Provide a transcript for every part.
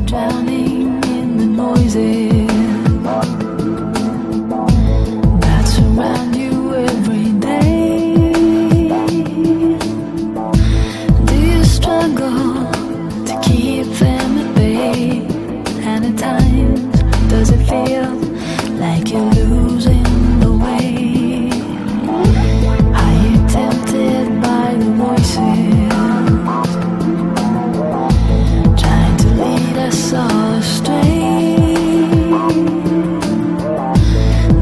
drowning in the noises that surround you every day. Do you struggle to keep them at bay? And at times, does it feel like you're losing the way? Are you tempted by the voices trying to lead us all astray?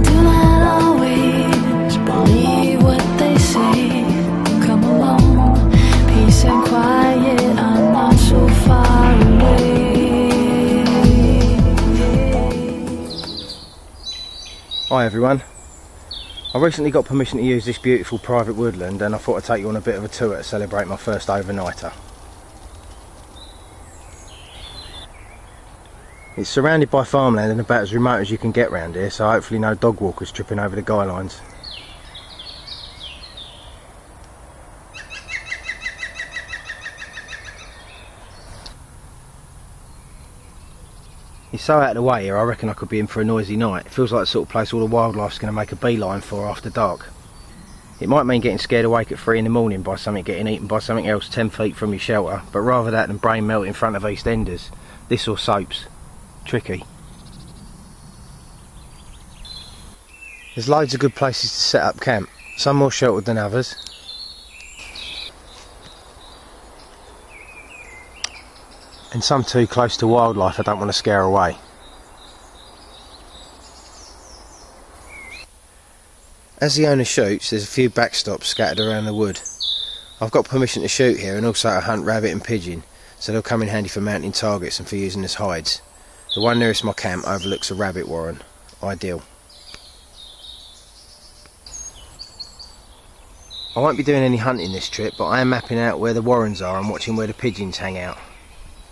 Do not always believe what they say. Come along, peace and quiet are not so far away. Hi everyone, I recently got permission to use this beautiful private woodland and I thought I'd take you on a bit of a tour to celebrate my first overnighter. It's surrounded by farmland and about as remote as you can get round here, so hopefully no dog walkers tripping over the guy lines. It's so out of the way here, I reckon I could be in for a noisy night. It feels like the sort of place all the wildlife's going to make a beeline for after dark. It might mean getting scared awake at 3 in the morning by something getting eaten by something else 10 feet from your shelter, but rather that than brain melt in front of EastEnders. This or soaps. Tricky. There's loads of good places to set up camp, some more sheltered than others. And some too close to wildlife I don't want to scare away. As the owner shoots, there's a few backstops scattered around the wood. I've got permission to shoot here and also to hunt rabbit and pigeon, so they'll come in handy for mounting targets and for using as hides. The one nearest my camp overlooks a rabbit warren. Ideal. I won't be doing any hunting this trip, but I am mapping out where the warrens are and watching where the pigeons hang out.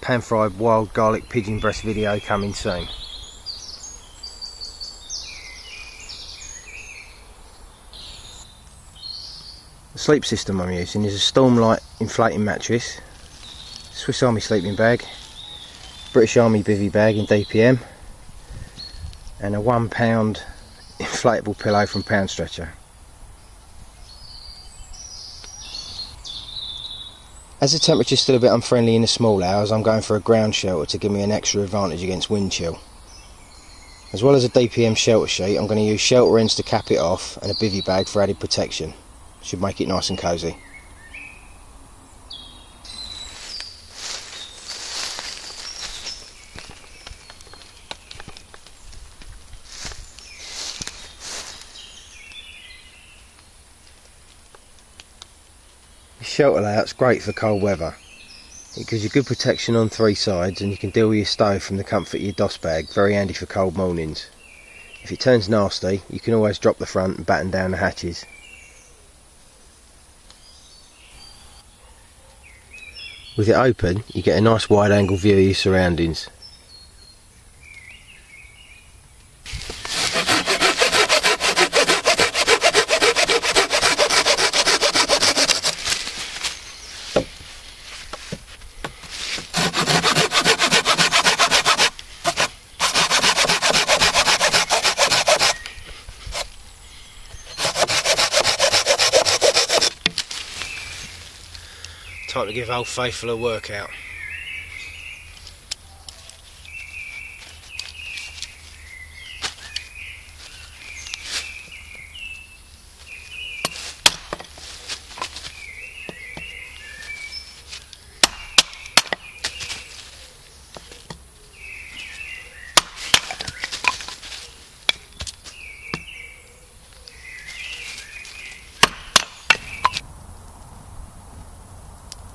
Pan-fried wild garlic pigeon breast video coming soon. The sleep system I'm using is a Stormlight inflating mattress, Swiss Army sleeping bag, British Army bivvy bag in DPM, and a £1 inflatable pillow from Pound Stretcher. As the temperature's still a bit unfriendly in the small hours, I'm going for a ground shelter to give me an extra advantage against wind chill. As well as a DPM shelter sheet, I'm going to use shelter ends to cap it off and a bivvy bag for added protection. Should make it nice and cosy. This shelter layout's great for cold weather. It gives you good protection on 3 sides and you can deal with your stove from the comfort of your DOS bag, very handy for cold mornings. If it turns nasty, you can always drop the front and batten down the hatches. With it open, you get a nice wide angle view of your surroundings. Time to give Old Faithful a workout.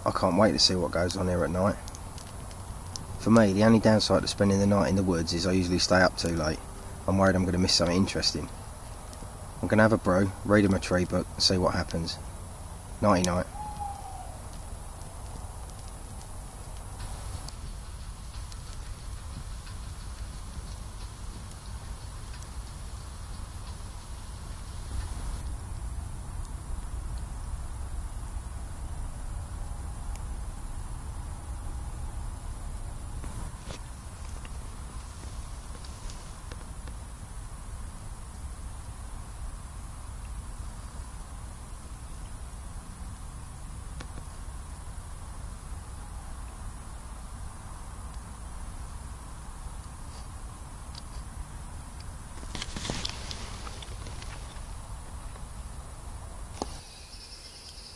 I can't wait to see what goes on here at night. For me, the only downside to spending the night in the woods is I usually stay up too late. I'm worried I'm going to miss something interesting. I'm going to have a brew, read him a tree book and see what happens. Nighty night.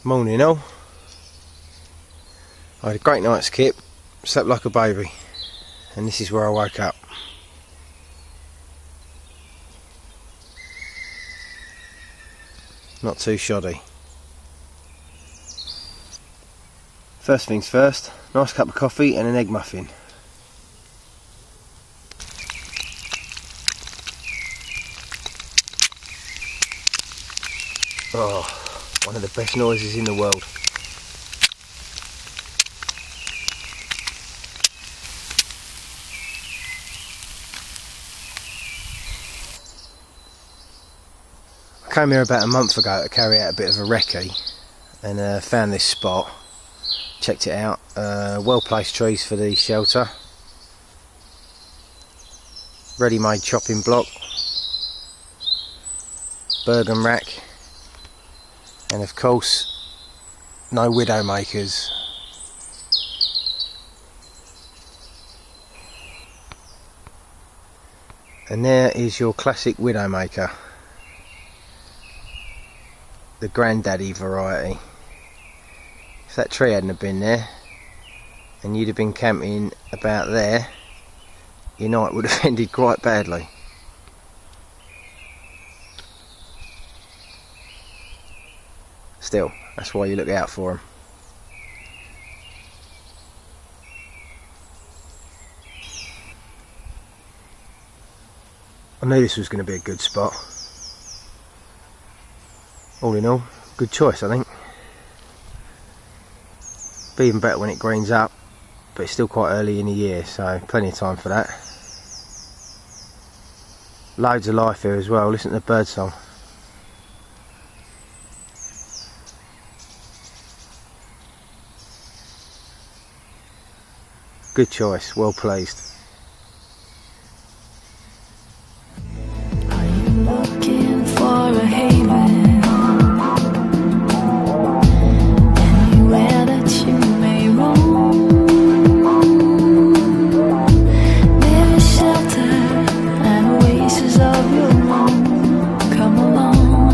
Morning all. I had a great night's kip, slept like a baby, and this is where I woke up. Not too shoddy. First things first, nice cup of coffee and an egg muffin. Oh, one of the best noises in the world. I came here about a month ago to carry out a bit of a recce and found this spot, checked it out, well placed trees for the shelter, ready-made chopping block, Bergen rack, and of course no widow makers. And there is your classic widow maker, the granddaddy variety. If that tree hadn't have been there and you'd have been camping about there, your night would have ended quite badly. Still, that's why you look out for them. I knew this was going to be a good spot. All in all, good choice I think. Be even better when it greens up, but it's still quite early in the year, so plenty of time for that. Loads of life here as well, listen to the bird song. Good choice, well pleased. Are you looking for a haven? Anywhere that you may roam. There's shelter and oasis of your own. Come along,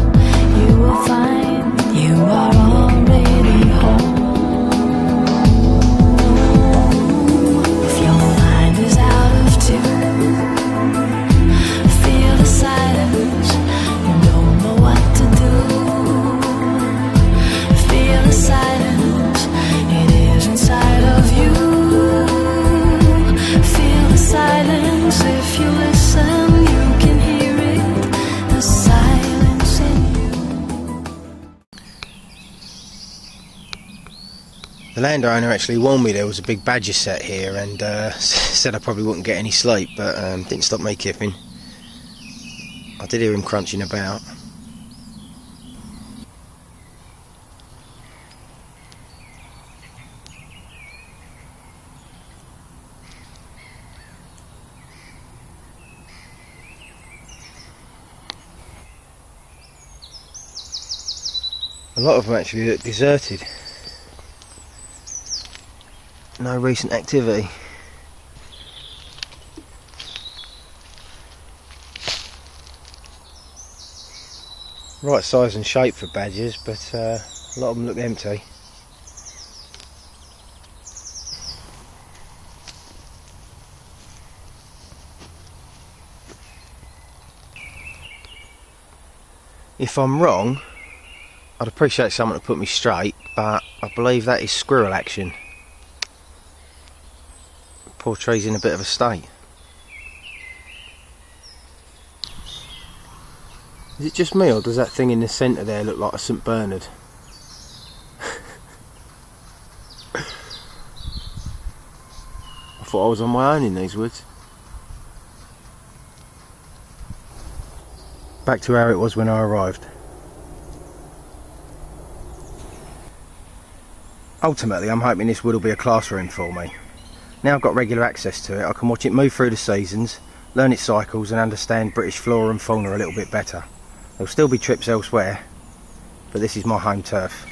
you will find you are already home. The landowner actually warned me there was a big badger set here and said I probably wouldn't get any sleep, but didn't stop me kipping. I did hear him crunching about. A lot of them actually look deserted. No recent activity. Right size and shape for badgers, but a lot of them look empty. If I'm wrong, I'd appreciate someone to put me straight, but I believe that is squirrel action. Poor tree's in a bit of a state. Is it just me, or does that thing in the centre there look like a St Bernard? I thought I was on my own in these woods. Back to how it was when I arrived. Ultimately, I'm hoping this wood will be a classroom for me. Now I've got regular access to it, I can watch it move through the seasons, learn its cycles and understand British flora and fauna a little bit better. There'll still be trips elsewhere, but this is my home turf.